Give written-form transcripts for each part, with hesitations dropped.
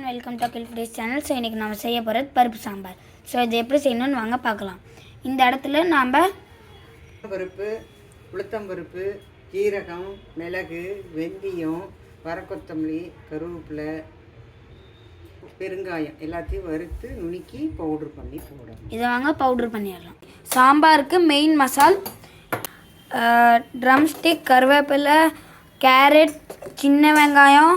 Welcome to Akhil foodies channel. So இன்றைக்கி நம்ம செய்ய போகிறது பருப்பு சாம்பார். ஸோ இது எப்படி செய்யணும்னு வாங்க பார்க்கலாம். இந்த இடத்துல நாம் பருப்பு, உளுத்தம்பருப்பு, ஜீரகம், மிளகு, வெந்தயம், வரக்கொத்தமல்லி, கருவேப்பிலை, பெருங்காயம் எல்லாத்தையும் வறுத்து நுணுக்கி பவுட்ரு பண்ணி போடணும். இதை வாங்க பவுட்ரு பண்ணிடலாம். சாம்பாருக்கு மெயின் மசால் ட்ரம் ஸ்டிக், கருவேப்பிலை, கேரட், சின்ன வெங்காயம்,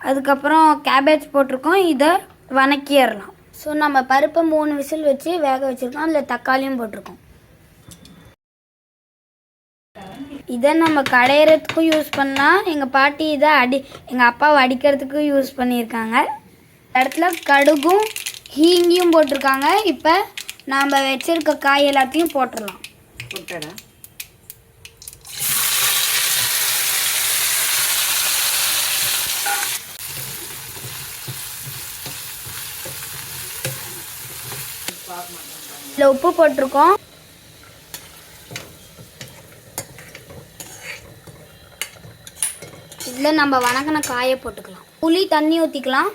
அதுக்கப்புறம் கேபேஜ் போட்டிருக்கோம். இதை வதக்கிடலாம். ஸோ நம்ம பருப்பை 3 விசில் வச்சு வேக வச்சுருக்கோம். அதில் தக்காளியும் போட்டிருக்கோம். இதை நம்ம கடையிறதுக்கும் யூஸ் பண்ணலாம். எங்கள் பாட்டி இதை எங்கள் அப்பாவை அடிக்கிறதுக்கும் யூஸ் பண்ணியிருக்காங்க. இடத்துல கடுகும் ஹீங்கியும் போட்டிருக்காங்க. இப்போ நாம் வச்சுருக்க காய் எல்லாத்தையும் போட்டுடலாம். இதில் உப்பு போட்டிருக்கோம். இதில் நம்ம வணக்கின காயை போட்டுக்கலாம். புளி தண்ணி ஊற்றிக்கலாம்.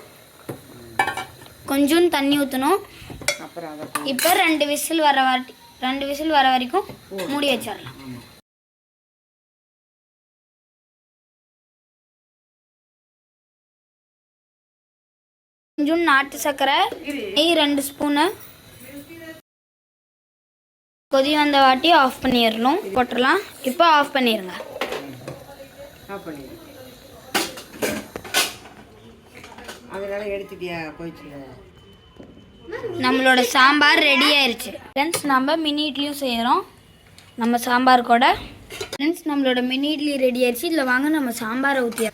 கொஞ்சம் தண்ணி ஊற்றணும். இப்போ 2 விசில் வர வரைக்கும் மூடி வச்சிடலாம். கொஞ்சம் நாட்டு சர்க்கரை, நெய் 2 ஸ்பூனு. கொதி வந்த வாட்டி ஆஃப் பண்ணிடணும். போட்டுடலாம். இப்போ ஆஃப் பண்ணிடுங்க. நம்மளோட சாம்பார் ரெடி ஆயிடுச்சு ஃப்ரெண்ட்ஸ். நம்ம மினி இட்லியும் செய்கிறோம் நம்ம சாம்பார் கூட. ஃப்ரெண்ட்ஸ், நம்மளோட மினி இட்லி ரெடி ஆயிடுச்சு. இதில் வாங்க நம்ம சாம்பாரை ஊற்றி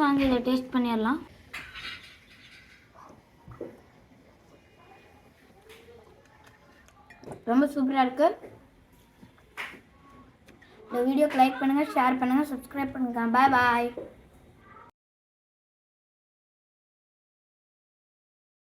வாங்க இதை டேஸ்ட் பண்ணிடலாம். ரொம்ப சூப்பராக இருக்குது. இந்த வீடியோக்கு லைக் பண்ணுங்கள், ஷேர் பண்ணுங்கள், சப்ஸ்கிரைப் பண்ணுங்கள். பாய் பாய்.